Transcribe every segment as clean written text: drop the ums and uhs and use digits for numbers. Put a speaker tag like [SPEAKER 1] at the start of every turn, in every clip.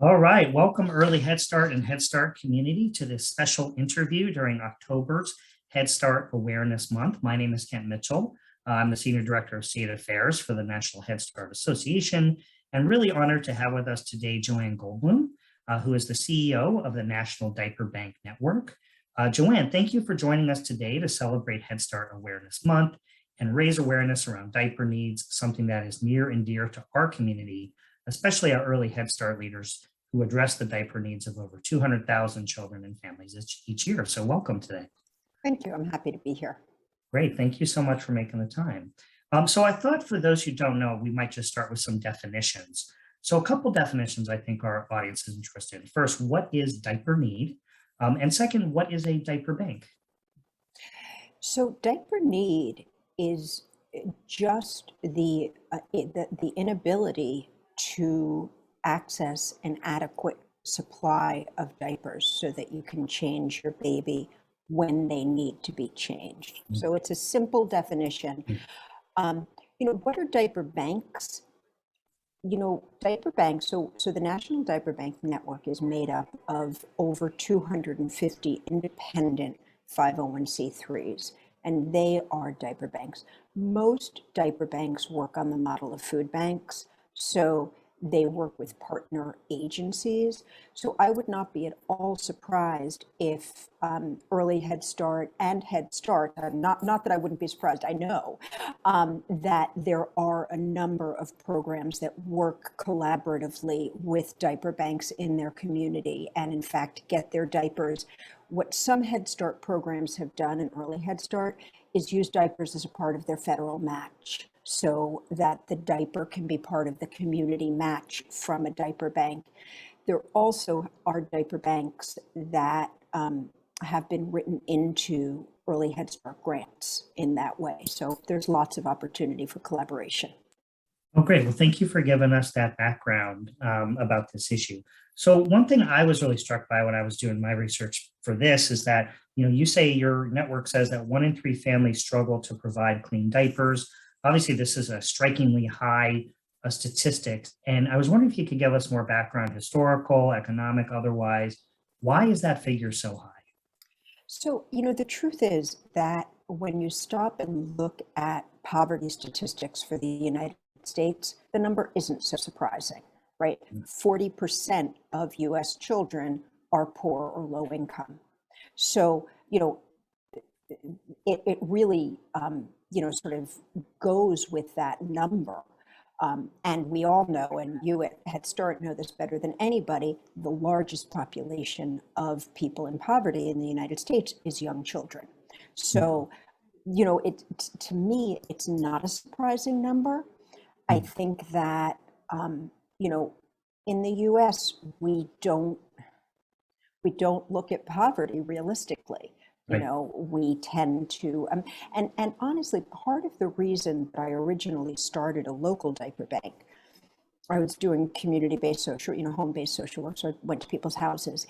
[SPEAKER 1] All right, welcome Early Head Start and Head Start community to this special interview during October's Head Start Awareness Month. My name is Kent Mitchell. I'm the Senior Director of State Affairs for the National Head Start Association, and really honored to have with us today Joanne Goldblum, who is the CEO of the National Diaper Bank Network. Joanne, thank you for joining us today to celebrate Head Start Awareness Month and raise awareness around diaper needs, something that is near and dear to our community, especially our early Head Start leaders who address the diaper needs of over 200,000 children and families each year. So welcome today.
[SPEAKER 2] Thank you. I'm happy to be here.
[SPEAKER 1] Great. Thank you so much for making the time. So I thought for those who don't know, we might just start with some definitions. So a couple definitions I think our audience is interested in. First, what is diaper need? And second, what is a diaper bank?
[SPEAKER 2] So diaper need is just the inability to access an adequate supply of diapers so that you can change your baby when they need to be changed. So it's a simple definition. What are diaper banks? Diaper banks, so the National Diaper Bank Network is made up of over 250 independent 501c3s, and they are diaper banks. Most diaper banks work on the model of food banks, so they work with partner agencies. So I would not be at all surprised if Early Head Start and Head Start, not that I wouldn't be surprised, I know that there are a number of programs that work collaboratively with diaper banks in their community and in fact get their diapers. What some Head Start programs have done in Early Head Start is use diapers as a part of their federal match, so that the diaper can be part of the community match from a diaper bank. There also are diaper banks that have been written into Early Head Start grants in that way. So there's lots of opportunity for collaboration.
[SPEAKER 1] Oh, great. Well, thank you for giving us that background about this issue. So one thing I was really struck by when I was doing my research for this is that, you say your network says that 1 in 3 families struggle to provide clean diapers. Obviously, this is a strikingly high statistic. And I was wondering if you could give us more background, historical, economic, otherwise. Why is that figure so high?
[SPEAKER 2] So, the truth is that when you stop and look at poverty statistics for the United States, the number isn't so surprising, right? 40% of US children are poor or low income. So, it really, sort of goes with that number. And we all know, and you at Head Start know this better than anybody, the largest population of people in poverty in the United States is young children. So, to me, it's not a surprising number. I think that, in the US, we don't look at poverty realistically. We tend to, and honestly, part of the reason that I originally started a local diaper bank, I was doing community-based social, home-based social work, so I went to people's houses.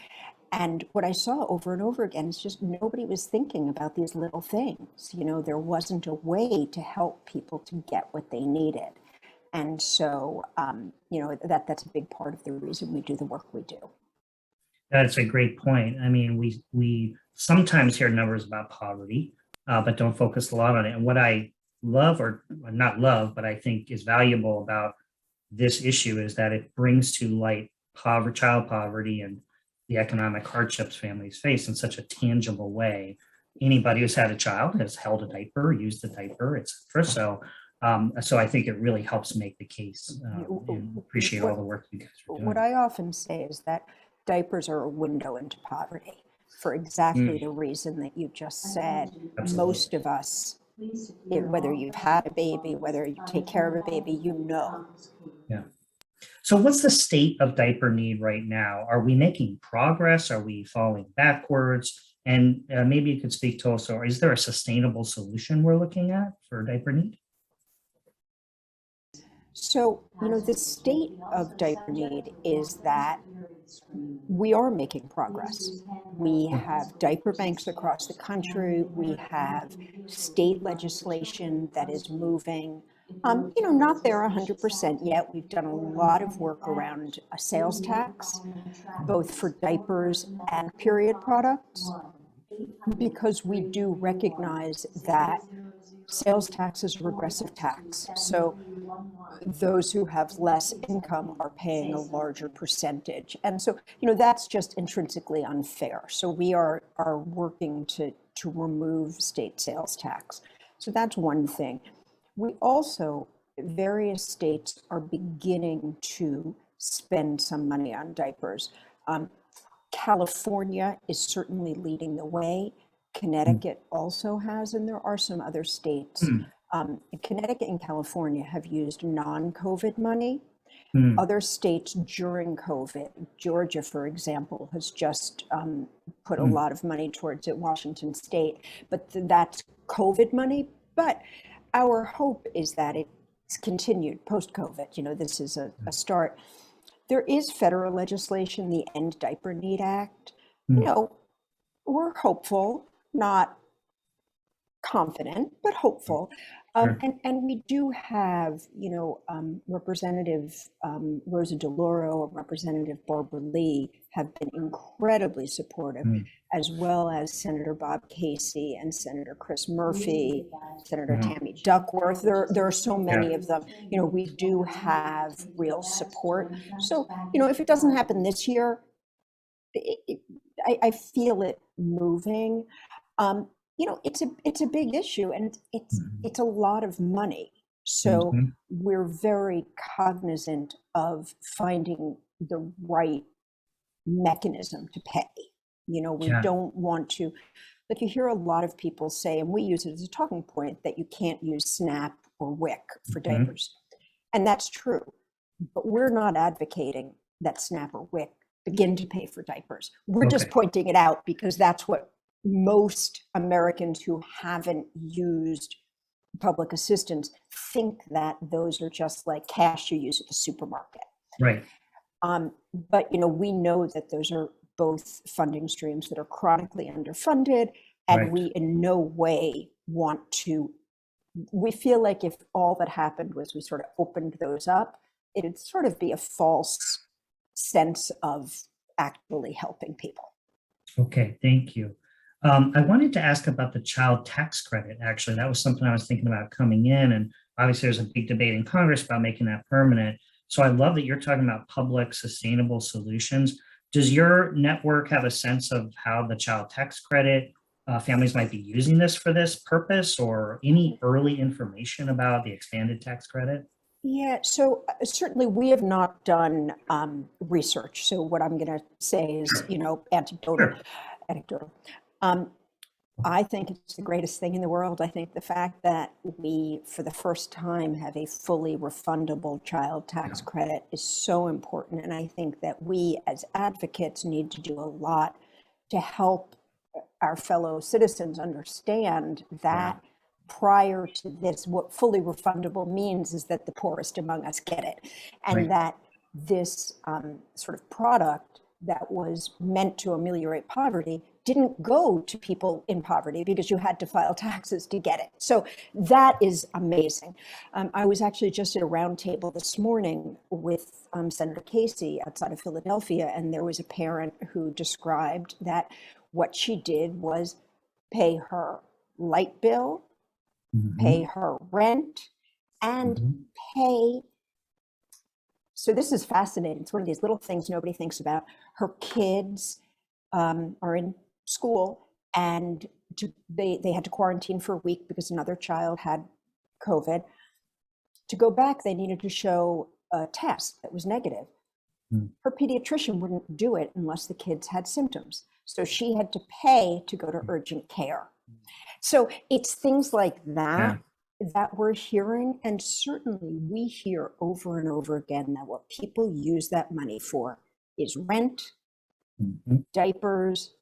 [SPEAKER 2] And what I saw over and over again is just nobody was thinking about these little things. There wasn't a way to help people to get what they needed. And so, that's a big part of the reason we do the work we do.
[SPEAKER 1] That's a great point. I mean, we sometimes hear numbers about poverty, but don't focus a lot on it. And what I love, or not love, but I think is valuable about this issue is that it brings to light child poverty and the economic hardships families face in such a tangible way. Anybody who's had a child has held a diaper, used a diaper, etc. So I think it really helps make the case. And appreciate all the work you guys are doing.
[SPEAKER 2] What I often say is that diapers are a window into poverty for exactly the reason that you just said.
[SPEAKER 1] Absolutely.
[SPEAKER 2] Most of us, whether you've had a baby, whether you take care of a baby,
[SPEAKER 1] Yeah. So what's the state of diaper need right now? Are we making progress? Are we falling backwards? And maybe you could speak to also, is there a sustainable solution we're looking at for diaper need?
[SPEAKER 2] So, the state of diaper need is that we are making progress. We have diaper banks across the country. We have state legislation that is moving. Not there 100% yet. We've done a lot of work around a sales tax, both for diapers and period products, because we do recognize that sales tax is a regressive tax. So those who have less income are paying a larger percentage. And so, that's just intrinsically unfair. So we are working to remove state sales tax. So that's one thing. We also, various states are beginning to spend some money on diapers. California is certainly leading the way. Connecticut also has, and there are some other states. Connecticut and California have used non-COVID money. Other states during COVID, Georgia, for example, has just put a lot of money towards it, Washington State, but that's COVID money. But our hope is that it's continued post-COVID. This is a start. There is federal legislation, the End Diaper Need Act. We're hopeful, not confident, but hopeful. And we do have, Representative Rosa DeLauro and Representative Barbara Lee have been incredibly supportive, as well as Senator Bob Casey and Senator Chris Murphy, Senator Tammy Duckworth. There are so many of them. We do have real support. So, if it doesn't happen this year, I feel it moving. It's a big issue, and it's a lot of money. So we're very cognizant of finding the right mechanism to pay. We don't want to, like you hear a lot of people say, and we use it as a talking point, that you can't use SNAP or WIC for diapers. And that's true, but we're not advocating that SNAP or WIC begin to pay for diapers. We're just pointing it out because that's what most Americans who haven't used public assistance think, that those are just like cash you use at the supermarket.
[SPEAKER 1] Right.
[SPEAKER 2] But we know that those are both funding streams that are chronically underfunded, and we in no way want to. We feel like if all that happened was we sort of opened those up, it'd sort of be a false sense of actually helping people.
[SPEAKER 1] Okay, thank you. I wanted to ask about the child tax credit. Actually, that was something I was thinking about coming in, and obviously there's a big debate in Congress about making that permanent. So I love that you're talking about public sustainable solutions. Does your network have a sense of how the child tax credit families might be using this for this purpose, or any early information about the expanded tax credit?
[SPEAKER 2] Yeah, so certainly we have not done research. So what I'm going to say is, anecdotal. I think it's the greatest thing in the world. I think the fact that we, for the first time, have a fully refundable child tax credit is so important. And I think that we as advocates need to do a lot to help our fellow citizens understand that prior to this, what fully refundable means is that the poorest among us get it. And that this sort of product that was meant to ameliorate poverty didn't go to people in poverty because you had to file taxes to get it. So that is amazing. I was actually just at a roundtable this morning with Senator Casey outside of Philadelphia, and there was a parent who described that what she did was pay her light bill, pay her rent, and pay. So this is fascinating. It's one of these little things nobody thinks about. Her kids are in school, and they had to quarantine for a week because another child had COVID. To go back, they needed to show a test that was negative. Her pediatrician wouldn't do it unless the kids had symptoms. So she had to pay to go to urgent care. So it's things like that that we're hearing. And certainly we hear over and over again that what people use that money for is rent, diapers,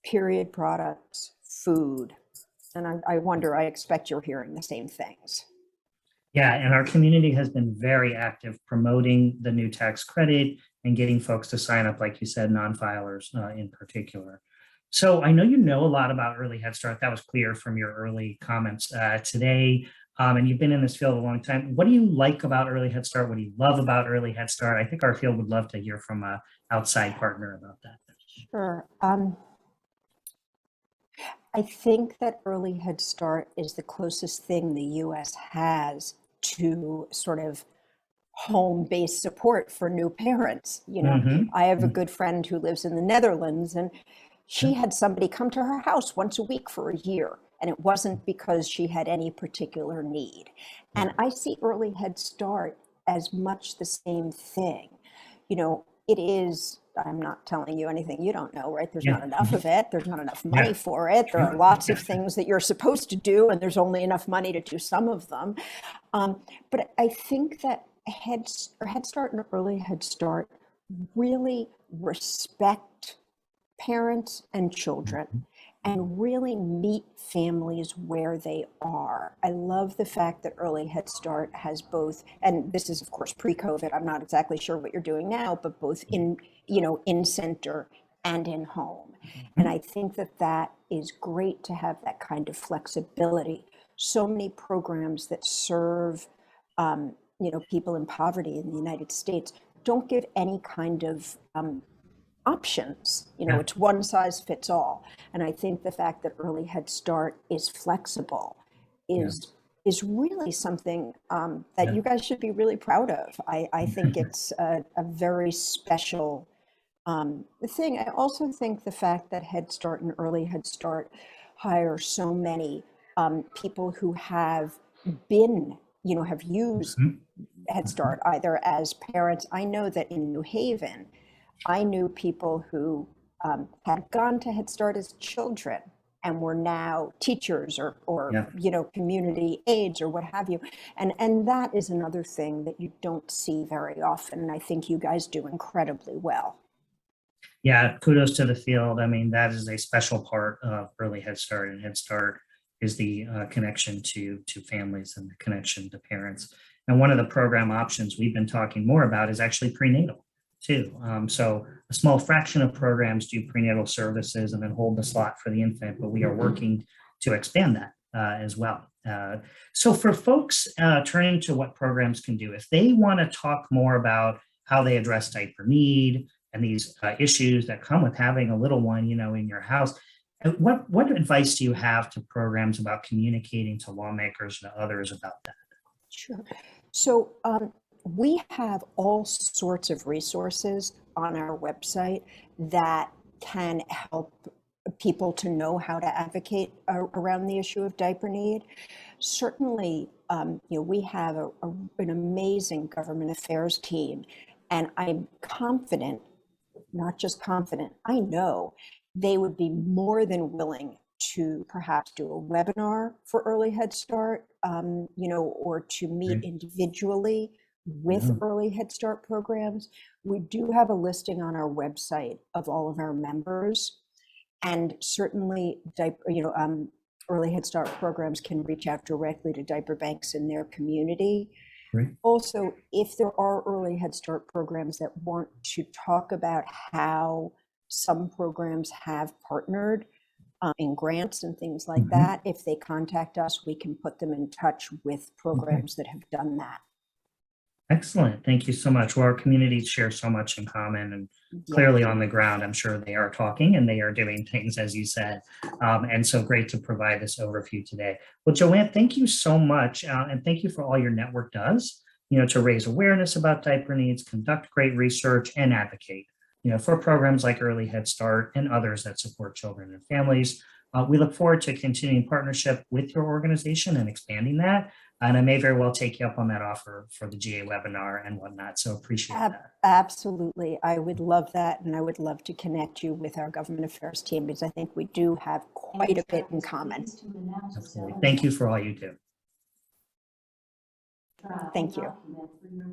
[SPEAKER 2] period products, food. And I wonder, I expect you're hearing the same things.
[SPEAKER 1] Yeah, and our community has been very active promoting the new tax credit and getting folks to sign up, like you said, non-filers in particular. So I know you know a lot about Early Head Start. That was clear from your early comments today. and you've been in this field a long time. What do you like about Early Head Start? What do you love about Early Head Start? I think our field would love to hear from an outside partner about that.
[SPEAKER 2] Sure. I think that Early Head Start is the closest thing the US has to sort of home-based support for new parents. I have a good friend who lives in the Netherlands, and she had somebody come to her house once a week for a year, and it wasn't because she had any particular need. And I see Early Head Start as much the same thing. It is, I'm not telling you anything you don't know, right? There's not enough of it. There's not enough money for it. There are lots of things that you're supposed to do, and there's only enough money to do some of them. But I think that Head Start and Early Head Start really respect parents and children and really meet families where they are. I love the fact that Early Head Start has both, and this is of course pre-COVID, I'm not exactly sure what you're doing now, but both in center and in home. And I think that that is great to have that kind of flexibility. So many programs that serve people in poverty in the United States don't give any kind of options. It's one size fits all. And I think the fact that Early Head Start is flexible is really something that you guys should be really proud of. I think it's a very special thing. I also think the fact that Head Start and Early Head Start hire so many people who have been, have used Head Start either as parents. I know that in New Haven, I knew people who had gone to Head Start as children and were now teachers or community aides or what have you. And that is another thing that you don't see very often. And I think you guys do incredibly well.
[SPEAKER 1] Yeah, kudos to the field. I mean, that is a special part of Early Head Start, and Head Start is the connection to families and the connection to parents. And one of the program options we've been talking more about is actually prenatal too. So a small fraction of programs do prenatal services and then hold the slot for the infant, but we are working to expand that as well. So for folks turning to what programs can do, if they want to talk more about how they address diaper need and these issues that come with having a little one, in your house, what advice do you have to programs about communicating to lawmakers and others about that?
[SPEAKER 2] Sure. So we have all sorts of resources on our website that can help people to know how to advocate around the issue of diaper need. Certainly, we have an amazing government affairs team, and I'm confident, not just confident, I know they would be more than willing to perhaps do a webinar for Early Head Start, or to meet individually with Early Head Start programs. We do have a listing on our website of all of our members, and certainly Early Head Start programs can reach out directly to diaper banks in their community. Also, if there are Early Head Start programs that want to talk about how some programs have partnered in grants and things like that, if they contact us, we can put them in touch with programs that have done that.
[SPEAKER 1] Excellent. Thank you so much. Well, our communities share so much in common, and clearly on the ground, I'm sure they are talking and they are doing things, as you said. And so great to provide this overview today. Well, Joanne, thank you so much. And thank you for all your network does, to raise awareness about diaper needs, conduct great research, and advocate, for programs like Early Head Start and others that support children and families. We look forward to continuing partnership with your organization and expanding that. And I may very well take you up on that offer for the GA webinar and whatnot. So appreciate that.
[SPEAKER 2] Absolutely. I would love that. And I would love to connect you with our government affairs team, because I think we do have quite a bit in common.
[SPEAKER 1] Absolutely. Thank you for all you do.
[SPEAKER 2] Thank you.